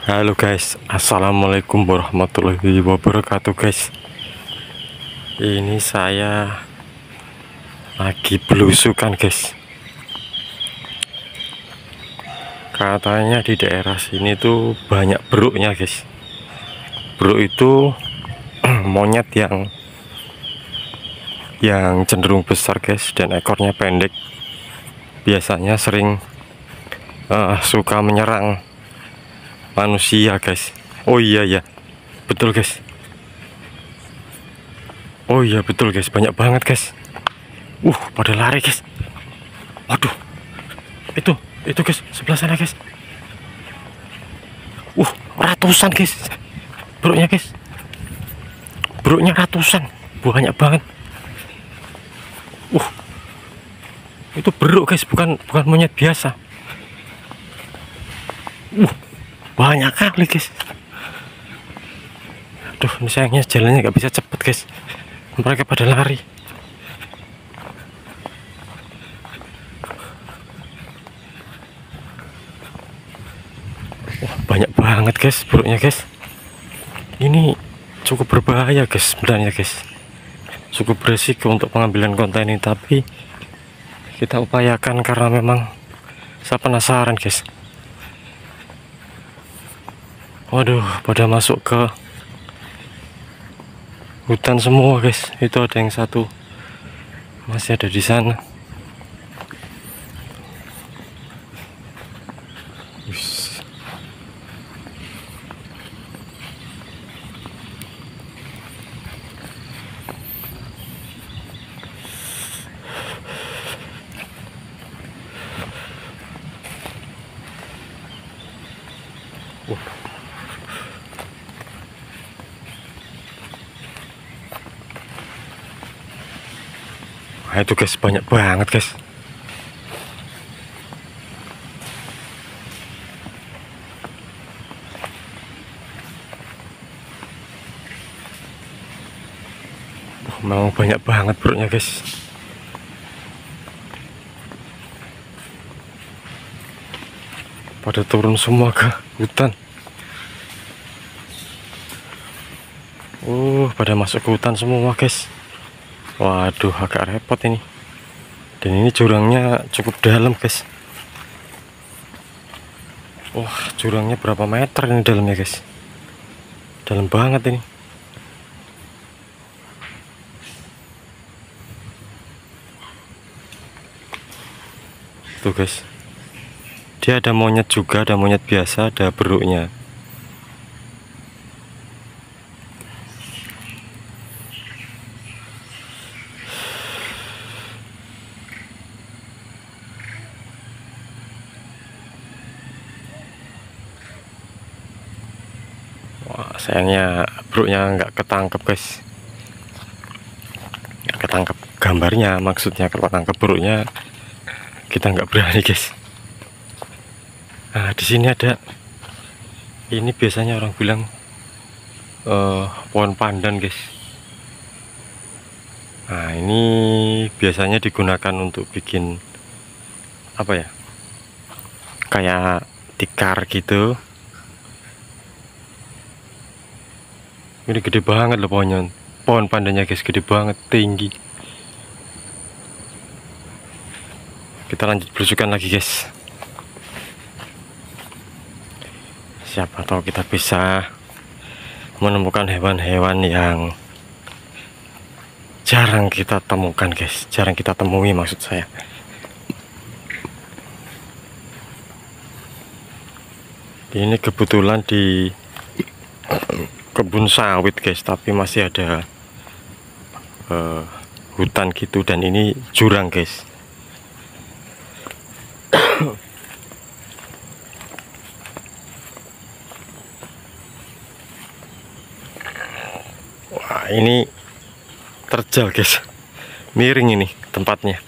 Halo guys, assalamualaikum warahmatullahi wabarakatuh guys. Ini saya lagi belusukan guys. Katanya di daerah sini tuh banyak beruknya guys. Beruk itu monyet yang cenderung besar guys, dan ekornya pendek. Biasanya sering suka menyerang manusia guys. Oh iya ya, betul guys. Oh iya betul guys, banyak banget guys. Pada lari guys. Waduh, itu guys, sebelah sana guys. Ratusan guys, buruknya guys. Buruknya ratusan, banyak banget. Itu beruk guys, bukan monyet biasa. Banyak kali guys. Aduh, ini sayangnya jalannya nggak bisa cepet guys. Mereka pada lari. Banyak banget guys buruknya guys. Ini cukup berbahaya guys sebenarnya guys. Cukup beresiko untuk pengambilan konten ini, tapi kita upayakan karena memang saya penasaran guys. Waduh, pada masuk ke hutan semua guys. Itu ada yang satu masih ada di sana. Nah, itu guys, banyak banget guys. Memang banyak banget buruknya guys. Pada turun semua ke hutan. Pada masuk ke hutan semua guys. Waduh, agak repot ini. Dan ini jurangnya cukup dalam guys. Jurangnya berapa meter ini dalamnya guys. Dalam banget ini. Tuh guys. Dia ada monyet juga, ada monyet biasa, ada beruknya. Sayangnya buruknya nggak ketangkep guys, nggak ketangkep gambarnya. Maksudnya kalau tangkep buruknya kita nggak berani guys. Nah, di sini ada, ini biasanya orang bilang pohon pandan guys. Nah, ini biasanya digunakan untuk bikin apa ya, kayak tikar gitu. Ini gede banget loh pohon pandannya guys, gede banget, tinggi. Kita lanjut belusukan lagi guys. Siapa tahu kita bisa menemukan hewan-hewan yang jarang kita temukan guys, jarang kita temui maksud saya. Ini kebetulan di kebun sawit guys, tapi masih ada hutan gitu, dan ini jurang guys. Wah, ini terjal guys, miring ini tempatnya.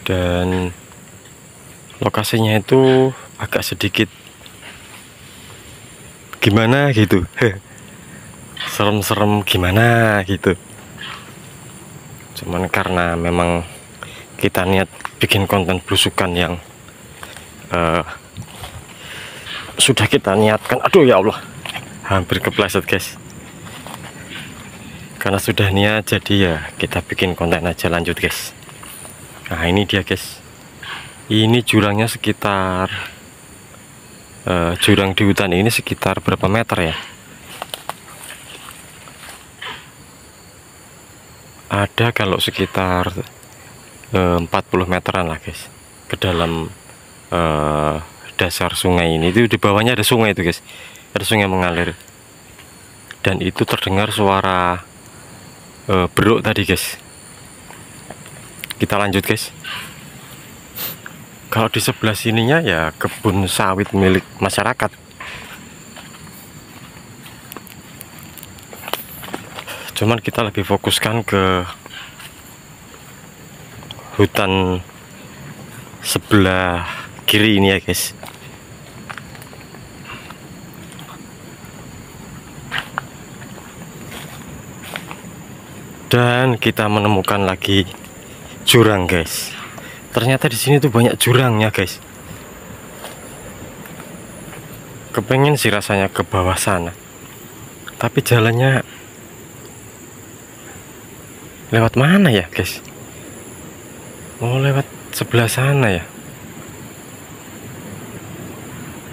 Dan lokasinya itu agak sedikit gimana gitu, serem-serem gimana gitu. Cuman karena memang kita niat bikin konten belusukan yang sudah kita niatkan, aduh ya Allah, hampir kepleset guys. Karena sudah niat, jadi ya kita bikin konten aja, lanjut guys. Nah ini dia guys, ini jurangnya sekitar jurang di hutan ini sekitar berapa meter ya, ada kalau sekitar 40 meteran lah guys ke dalam dasar sungai ini. Itu di bawahnya ada sungai itu guys, ada sungai mengalir, dan itu terdengar suara beruk tadi guys. Kita lanjut guys. Kalau di sebelah sininya ya kebun sawit milik masyarakat. Cuman kita lebih fokuskan ke hutan sebelah kiri ini ya guys. Dan kita menemukan lagi jurang guys. Ternyata di sini tuh banyak jurangnya guys. Kepengen sih rasanya ke bawah sana, tapi jalannya lewat mana ya guys? Oh, lewat sebelah sana ya.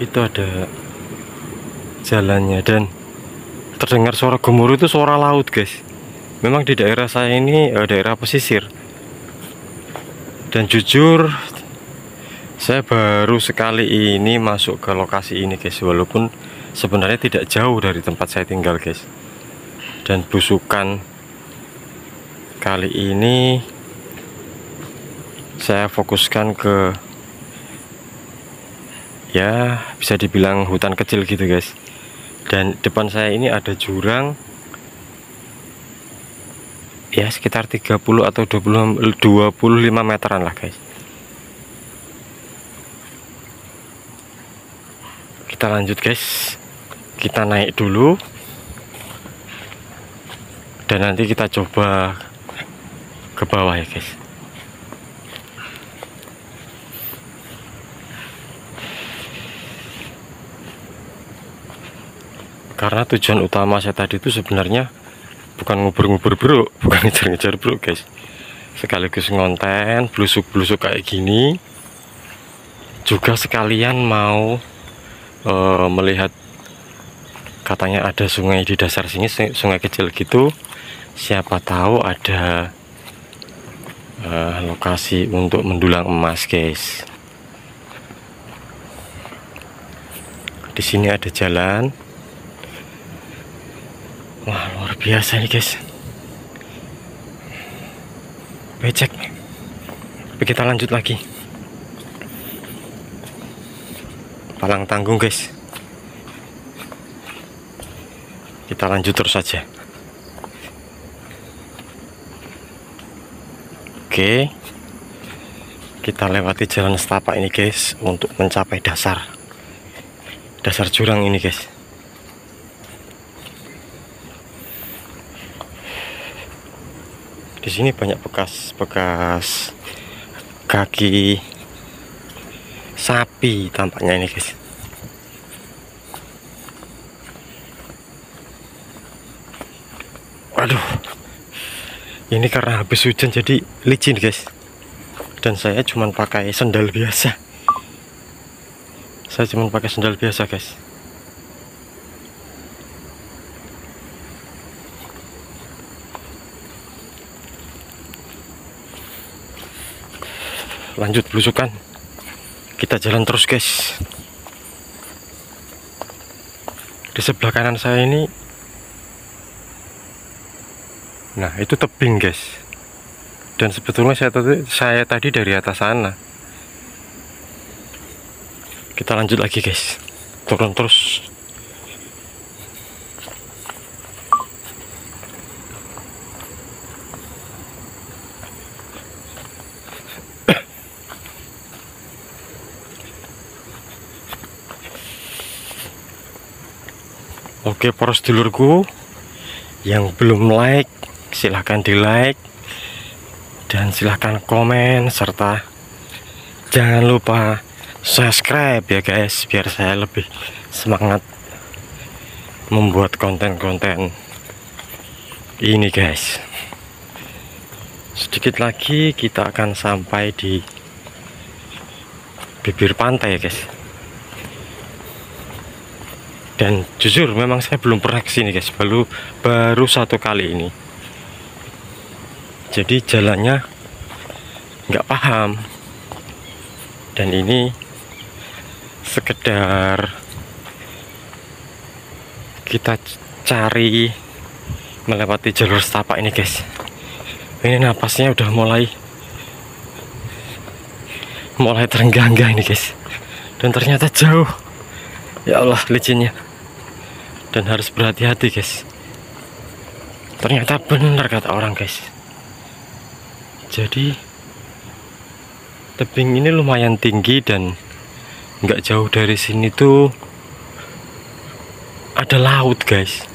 Itu ada jalannya, dan terdengar suara gemuruh, itu suara laut guys. Memang di daerah saya ini daerah pesisir. Dan jujur saya baru sekali ini masuk ke lokasi ini guys, walaupun sebenarnya tidak jauh dari tempat saya tinggal guys. Dan belusukan kali ini saya fokuskan ke, ya bisa dibilang hutan kecil gitu guys. Dan depan saya ini ada jurang ya sekitar 30 atau 25 meteran lah guys. Kita lanjut guys, kita naik dulu, dan nanti kita coba ke bawah ya guys. Karena tujuan utama saya tadi itu sebenarnya bukan ngubur-ngubur bro, bukan ngejar-ngejar bro guys, sekaligus ngonten blusuk-blusuk kayak gini, juga sekalian mau melihat, katanya ada sungai di dasar sini, sungai kecil gitu, siapa tahu ada lokasi untuk mendulang emas guys. Di sini ada jalan. Wah, luar biasa nih guys, becek. Tapi kita lanjut lagi, palang tanggung guys. Kita lanjut terus saja. Oke, kita lewati jalan setapak ini guys untuk mencapai dasar jurang ini guys. Di sini banyak bekas kaki sapi tampaknya ini guys. Waduh, ini karena habis hujan jadi licin guys, dan saya cuma pakai sendal biasa. Guys. Lanjut belusukan, kita jalan terus guys. Di sebelah kanan saya ini, nah itu tebing guys, dan sebetulnya saya tadi dari atas sana. Kita lanjut lagi guys, turun terus. Oke, poros dulurku yang belum like, silahkan di like, Dan silahkan komen serta jangan lupa subscribe ya guys, biar saya lebih semangat membuat konten-konten ini guys. Sedikit lagi kita akan sampai di bibir pantai ya guys. Dan jujur memang saya belum pernah kesini guys, baru satu kali ini. Jadi jalannya nggak paham. Dan ini sekedar kita cari melewati jalur setapak ini guys. Ini napasnya udah mulai terengah-engah ini guys. Dan ternyata jauh. Ya Allah, licinnya. Dan harus berhati-hati guys. Ternyata benar kata orang guys. Jadi tebing ini lumayan tinggi dan nggak jauh dari sini tuh ada laut guys.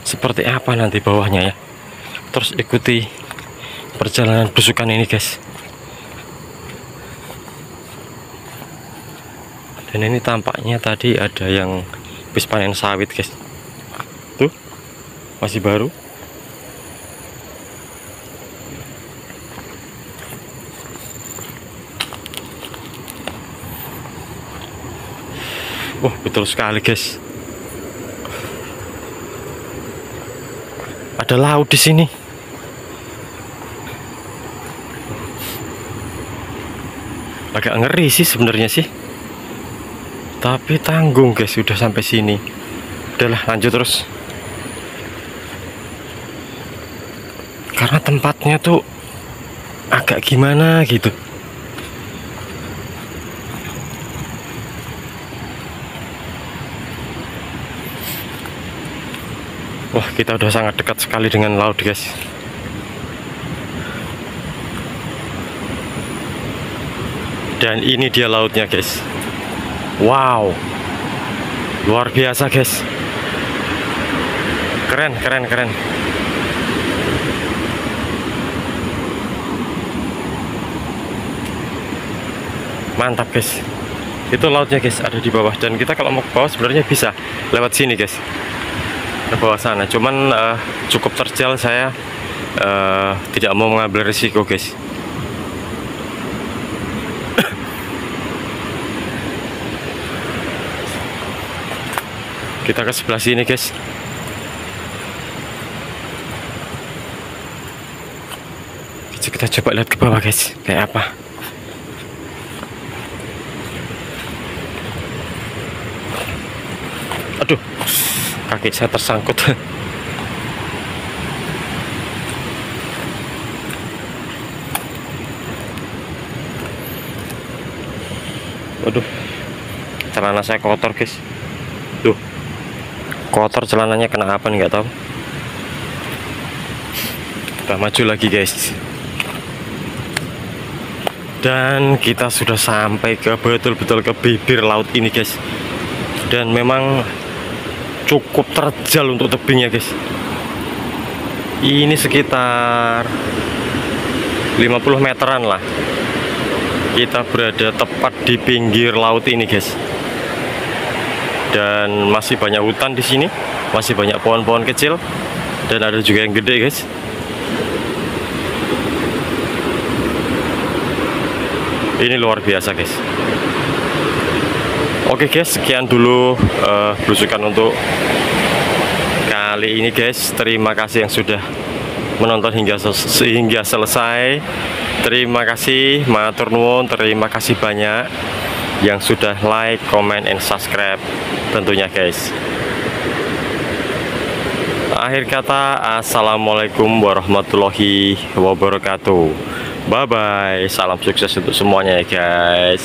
Seperti apa nanti bawahnya ya. Terus ikuti perjalanan belusukan ini guys. Dan ini tampaknya tadi ada yang habis panen sawit guys. Tuh, masih baru. Wah, betul sekali guys. Ada laut di sini. Agak ngeri sih sebenarnya sih. Tapi tanggung guys, sudah sampai sini. Udahlah, lanjut terus. Karena tempatnya tuh agak gimana gitu. Wah, kita udah sangat dekat sekali dengan laut guys. Dan ini dia lautnya guys. Wow, luar biasa guys. Keren. Mantap guys. Itu lautnya guys, ada di bawah. Dan kita kalau mau ke bawah sebenarnya bisa lewat sini guys, ke bawah sana. Cuman cukup terjal, saya tidak mau mengambil risiko guys. Kita ke sebelah sini guys. Kita coba lihat ke bawah guys, kayak apa. Aduh, kaki saya tersangkut. Waduh, celana saya kotor guys. Tuh, kotor celananya, kena apa nih nggak tahu. Kita maju lagi guys. Dan kita sudah sampai ke betul-betul ke bibir laut ini guys. Dan memang cukup terjal untuk tebingnya guys. Ini sekitar 50 meteran lah. Kita berada tepat di pinggir laut ini guys. Dan masih banyak hutan di sini, masih banyak pohon-pohon kecil, dan ada juga yang gede guys. Ini luar biasa guys. Oke guys, sekian dulu belusukan untuk kali ini guys. Terima kasih yang sudah menonton hingga selesai. Terima kasih, matur nuwun, terima kasih banyak yang sudah like, comment, and subscribe tentunya guys. Akhir kata, assalamualaikum warahmatullahi wabarakatuh. Bye bye, salam sukses untuk semuanya ya guys.